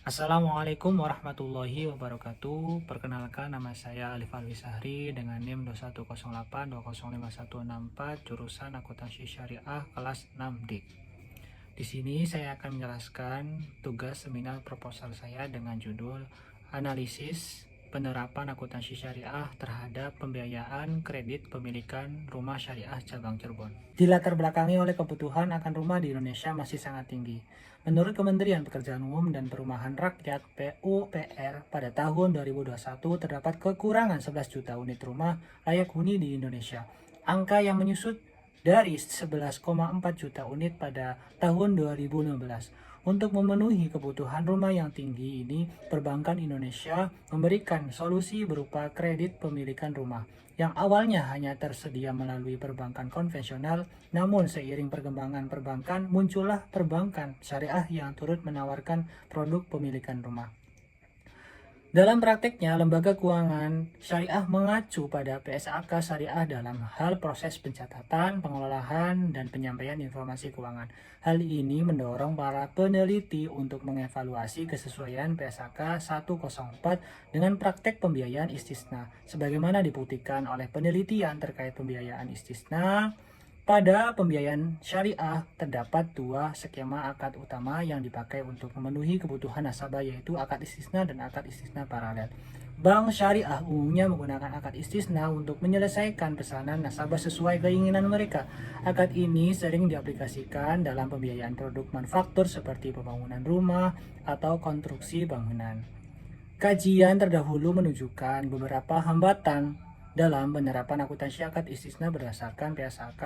Assalamualaikum warahmatullahi wabarakatuh. Perkenalkan, nama saya Alif Alwisahri dengan NIM 2108205164 jurusan Akuntansi Syariah kelas 6D. Di sini saya akan menjelaskan tugas seminar proposal saya dengan judul Analisis Penerapan Akuntansi Syariah terhadap Pembiayaan Kredit Pemilikan Rumah Syariah Cabang Cirebon. Dilatar belakangi oleh kebutuhan akan rumah di Indonesia masih sangat tinggi. Menurut Kementerian Pekerjaan Umum dan Perumahan Rakyat (PUPR), pada tahun 2021 terdapat kekurangan 11 juta unit rumah layak huni di Indonesia. Angka yang menyusut dari 11,4 juta unit pada tahun 2015. Untuk memenuhi kebutuhan rumah yang tinggi ini, perbankan Indonesia memberikan solusi berupa kredit pemilikan rumah yang awalnya hanya tersedia melalui perbankan konvensional, namun seiring perkembangan perbankan muncullah perbankan syariah yang turut menawarkan produk pemilikan rumah. Dalam prakteknya, lembaga keuangan syariah mengacu pada PSAK syariah dalam hal proses pencatatan, pengelolaan, dan penyampaian informasi keuangan. Hal ini mendorong para peneliti untuk mengevaluasi kesesuaian PSAK 104 dengan praktek pembiayaan istisna, sebagaimana dibuktikan oleh penelitian terkait pembiayaan istisna. Pada pembiayaan syariah, terdapat dua skema akad utama yang dipakai untuk memenuhi kebutuhan nasabah, yaitu akad istisna dan akad istisna paralel. Bank syariah umumnya menggunakan akad istisna untuk menyelesaikan pesanan nasabah sesuai keinginan mereka. Akad ini sering diaplikasikan dalam pembiayaan produk manufaktur seperti pembangunan rumah atau konstruksi bangunan. Kajian terdahulu menunjukkan beberapa hambatan dalam penerapan akuntansi akad istisna berdasarkan PSAK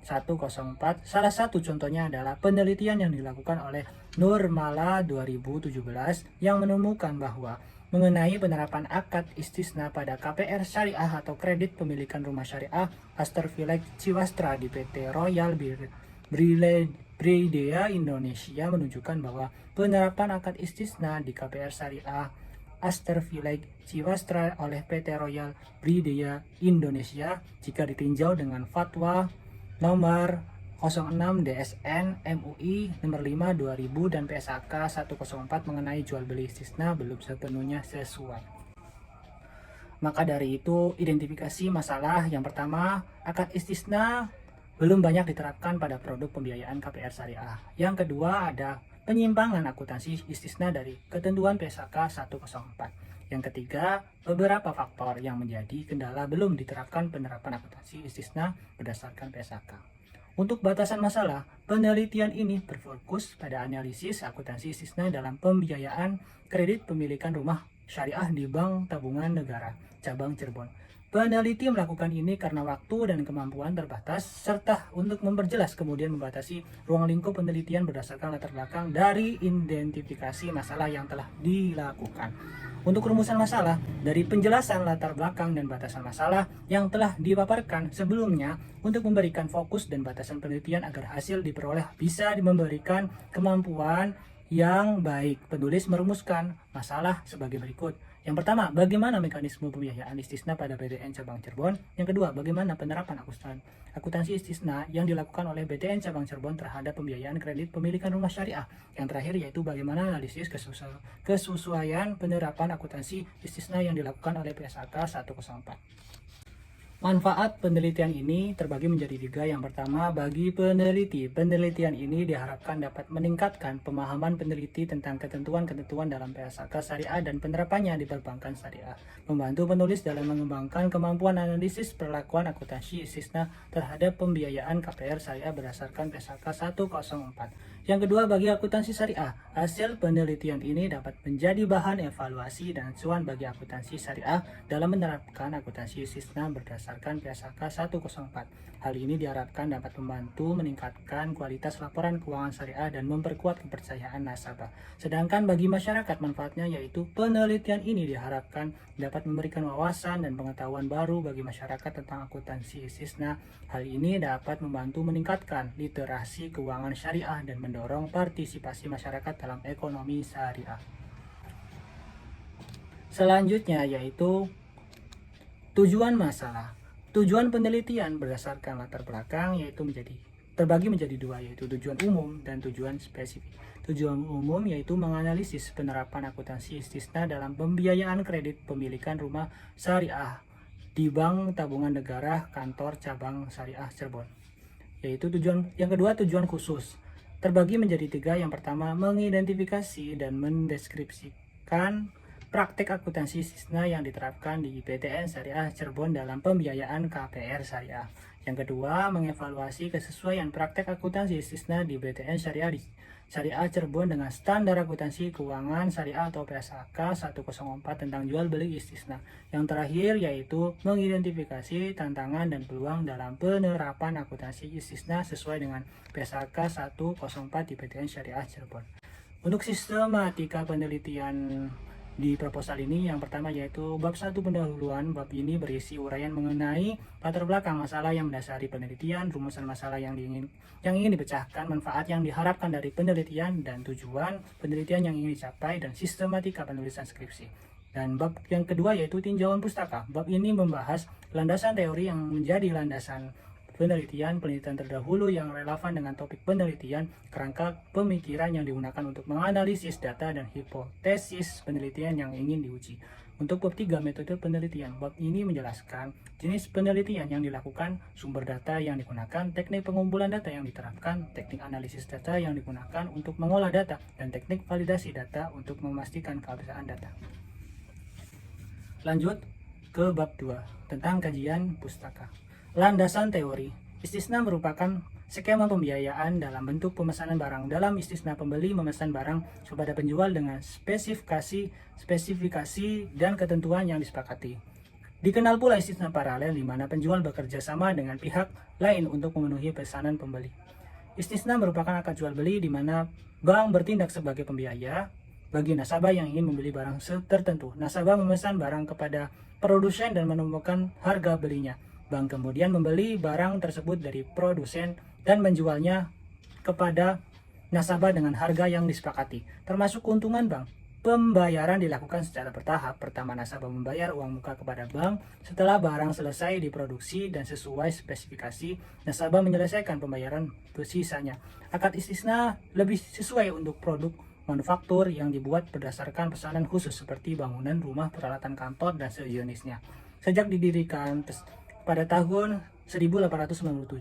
104. Salah satu contohnya adalah penelitian yang dilakukan oleh Nurmala 2017 yang menemukan bahwa mengenai penerapan akad istisna pada KPR syariah atau kredit pemilikan rumah syariah Aster Village Ciwastra di PT Royal Bridea Indonesia menunjukkan bahwa penerapan akad istisna di KPR syariah Aster Village Ciwastra oleh PT Royal Bridea Indonesia jika ditinjau dengan fatwa nomor 06 DSN MUI nomor 5 2000 dan PSAK 104 mengenai jual beli istisna belum sepenuhnya sesuai. Maka dari itu, identifikasi masalah yang pertama, akad istisna belum banyak diterapkan pada produk pembiayaan KPR syariah. Yang kedua, ada penyimpangan akuntansi istisna dari ketentuan PSAK 104. Yang ketiga, beberapa faktor yang menjadi kendala belum diterapkan penerapan akuntansi istisna berdasarkan PSAK. Untuk batasan masalah, penelitian ini berfokus pada analisis akuntansi istisna dalam pembiayaan kredit pemilikan rumah syariah di Bank Tabungan Negara, Cabang Cirebon. Peneliti melakukan ini karena waktu dan kemampuan terbatas, serta untuk memperjelas kemudian membatasi ruang lingkup penelitian berdasarkan latar belakang dari identifikasi masalah yang telah dilakukan. Untuk rumusan masalah, dari penjelasan latar belakang dan batasan masalah yang telah dipaparkan sebelumnya untuk memberikan fokus dan batasan penelitian agar hasil diperoleh bisa memberikan kemampuan yang baik. Penulis merumuskan masalah sebagai berikut. Yang pertama, bagaimana mekanisme pembiayaan istisna pada BTN Cabang Cirebon? Yang kedua, bagaimana penerapan akuntansi istisna yang dilakukan oleh BTN Cabang Cirebon terhadap pembiayaan kredit pemilikan rumah syariah? Yang terakhir yaitu bagaimana analisis kesesuaian penerapan akuntansi istisna yang dilakukan oleh PSAK 104. Manfaat penelitian ini terbagi menjadi tiga. Yang pertama, bagi peneliti, penelitian ini diharapkan dapat meningkatkan pemahaman peneliti tentang ketentuan-ketentuan dalam PSAK syariah dan penerapannya di perbankan syariah, membantu penulis dalam mengembangkan kemampuan analisis perlakuan akuntansi istisna terhadap pembiayaan KPR syariah berdasarkan PSAK 104. Yang kedua, bagi akuntansi syariah, hasil penelitian ini dapat menjadi bahan evaluasi dan acuan bagi akuntansi syariah dalam menerapkan akuntansi istisna berdasarkan PSAK 104. Hal ini diharapkan dapat membantu meningkatkan kualitas laporan keuangan syariah dan memperkuat kepercayaan nasabah. Sedangkan bagi masyarakat, manfaatnya yaitu penelitian ini diharapkan dapat memberikan wawasan dan pengetahuan baru bagi masyarakat tentang akuntansi istisna. Hal ini dapat membantu meningkatkan literasi keuangan syariah dan mendorong partisipasi masyarakat dalam ekonomi syariah. Selanjutnya yaitu tujuan masalah. Tujuan penelitian berdasarkan latar belakang yaitu menjadi terbagi menjadi dua, yaitu tujuan umum dan tujuan spesifik. Tujuan umum yaitu menganalisis penerapan akuntansi istisna dalam pembiayaan kredit pemilikan rumah syariah di Bank Tabungan Negara Kantor Cabang Syariah Cirebon. Yaitu yang kedua, tujuan khusus. Terbagi menjadi tiga. Yang pertama, mengidentifikasi dan mendeskripsikan praktek akuntansi istisna yang diterapkan di PTN Syariah Cirebon dalam pembiayaan KPR Syariah. Yang kedua, mengevaluasi kesesuaian praktek akuntansi istisna di PTN Syariah Cirebon dengan standar akuntansi keuangan syariah atau PSAK 104 tentang jual beli istisna. Yang terakhir yaitu mengidentifikasi tantangan dan peluang dalam penerapan akuntansi istisna sesuai dengan PSAK 104 di PTN Syariah Cirebon. Untuk sistematika penelitian di proposal ini, yang pertama yaitu bab 1 pendahuluan. Bab ini berisi uraian mengenai latar belakang masalah yang mendasari penelitian, rumusan masalah yang ingin dipecahkan, manfaat yang diharapkan dari penelitian, dan tujuan penelitian yang ingin dicapai, dan sistematika penulisan skripsi. Dan bab yang kedua yaitu tinjauan pustaka. Bab ini membahas landasan teori yang menjadi landasan penelitian terdahulu yang relevan dengan topik penelitian, kerangka pemikiran yang digunakan untuk menganalisis data, dan hipotesis penelitian yang ingin diuji. Untuk bab 3, metode penelitian. Bab ini menjelaskan jenis penelitian yang dilakukan, sumber data yang digunakan, teknik pengumpulan data yang diterapkan, teknik analisis data yang digunakan untuk mengolah data, dan teknik validasi data untuk memastikan keabsahan data. Lanjut ke bab 2 tentang kajian pustaka. Landasan teori. Istisna merupakan skema pembiayaan dalam bentuk pemesanan barang. Dalam istisna, pembeli memesan barang kepada penjual dengan spesifikasi dan ketentuan yang disepakati. Dikenal pula istisna paralel, di mana penjual bekerja sama dengan pihak lain untuk memenuhi pesanan pembeli. Istisna merupakan akad jual beli di mana bank bertindak sebagai pembiaya bagi nasabah yang ingin membeli barang tertentu. Nasabah memesan barang kepada produsen dan menemukan harga belinya. Bank kemudian membeli barang tersebut dari produsen dan menjualnya kepada nasabah dengan harga yang disepakati, termasuk keuntungan bank. Pembayaran dilakukan secara bertahap. Pertama, nasabah membayar uang muka kepada bank. Setelah barang selesai diproduksi dan sesuai spesifikasi, nasabah menyelesaikan pembayaran sisanya. Akad istisna lebih sesuai untuk produk manufaktur yang dibuat berdasarkan pesanan khusus seperti bangunan, rumah, peralatan kantor, dan sejenisnya. Sejak didirikan pada tahun 1897,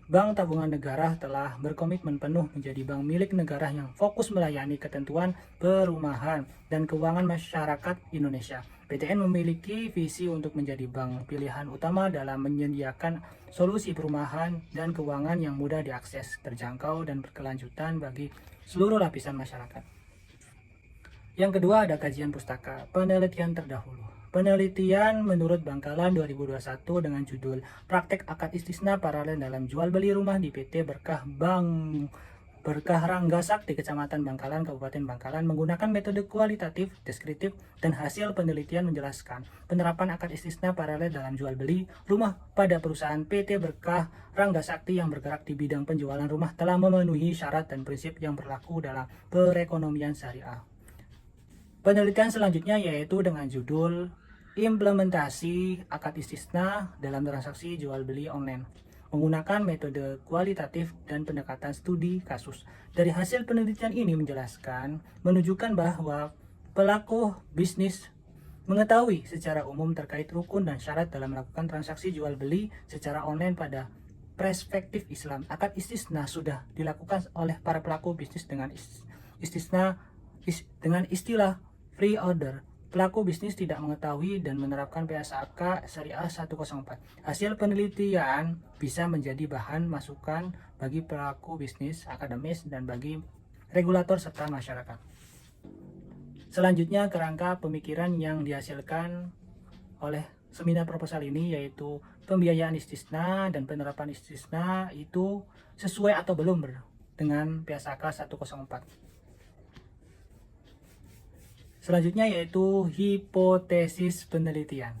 Bank Tabungan Negara telah berkomitmen penuh menjadi bank milik negara yang fokus melayani ketentuan perumahan dan keuangan masyarakat Indonesia. PTN memiliki visi untuk menjadi bank pilihan utama dalam menyediakan solusi perumahan dan keuangan yang mudah diakses, terjangkau, dan berkelanjutan bagi seluruh lapisan masyarakat. Yang kedua ada kajian pustaka, penelitian terdahulu. Penelitian menurut Bangkalan 2021 dengan judul Praktek Akad Istisna Paralel dalam Jual Beli Rumah di PT Berkah Rangga Sakti, Kecamatan Bangkalan, Kabupaten Bangkalan, menggunakan metode kualitatif, deskriptif, dan hasil penelitian menjelaskan penerapan akad istisna paralel dalam jual beli rumah pada perusahaan PT Berkah Rangga Sakti yang bergerak di bidang penjualan rumah telah memenuhi syarat dan prinsip yang berlaku dalam perekonomian syariah. Penelitian selanjutnya yaitu dengan judul Implementasi Akad Istisna dalam Transaksi Jual Beli Online, menggunakan metode kualitatif dan pendekatan studi kasus. Dari hasil penelitian ini menunjukkan bahwa pelaku bisnis mengetahui secara umum terkait rukun dan syarat dalam melakukan transaksi jual beli secara online. Pada perspektif Islam, akad istisna sudah dilakukan oleh para pelaku bisnis dengan istilah free order. Pelaku bisnis tidak mengetahui dan menerapkan PSAK Syariah 104. Hasil penelitian bisa menjadi bahan masukan bagi pelaku bisnis, akademis, dan bagi regulator serta masyarakat. Selanjutnya, kerangka pemikiran yang dihasilkan oleh seminar proposal ini yaitu pembiayaan istisna dan penerapan istisna itu sesuai atau belum dengan PSAK 104. Selanjutnya yaitu hipotesis penelitian.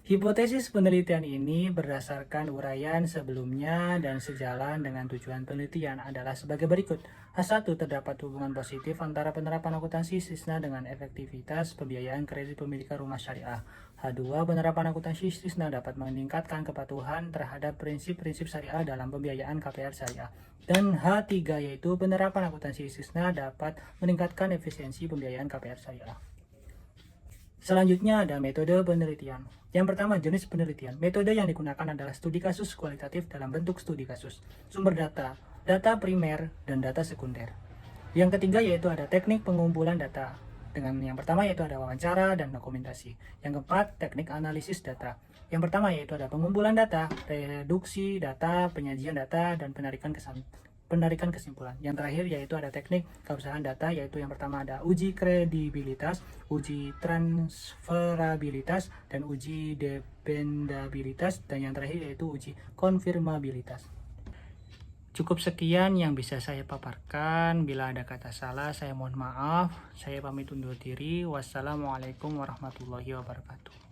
Hipotesis penelitian ini berdasarkan uraian sebelumnya dan sejalan dengan tujuan penelitian adalah sebagai berikut. H1, terdapat hubungan positif antara penerapan akuntansi istisna dengan efektivitas pembiayaan kredit pemilikan rumah syariah. H2, penerapan akuntansi istisna dapat meningkatkan kepatuhan terhadap prinsip-prinsip syariah dalam pembiayaan KPR syariah. Dan H3 yaitu penerapan akuntansi istisna dapat meningkatkan efisiensi pembiayaan KPR syariah. Selanjutnya ada metode penelitian. Yang pertama, jenis penelitian. Metode yang digunakan adalah studi kasus kualitatif dalam bentuk studi kasus. Sumber data, data primer, dan data sekunder. Yang ketiga yaitu ada teknik pengumpulan data. Dengan yang pertama yaitu ada wawancara dan dokumentasi. Yang keempat, teknik analisis data. Yang pertama yaitu ada pengumpulan data, reduksi data, penyajian data, dan penarikan kesimpulan. Yang terakhir yaitu ada teknik keabsahan data, yaitu yang pertama ada uji kredibilitas, uji transferabilitas, dan uji dependabilitas, dan yang terakhir yaitu uji konfirmabilitas. Cukup sekian yang bisa saya paparkan. Bila ada kata salah, saya mohon maaf. Saya pamit undur diri. Wassalamualaikum warahmatullahi wabarakatuh.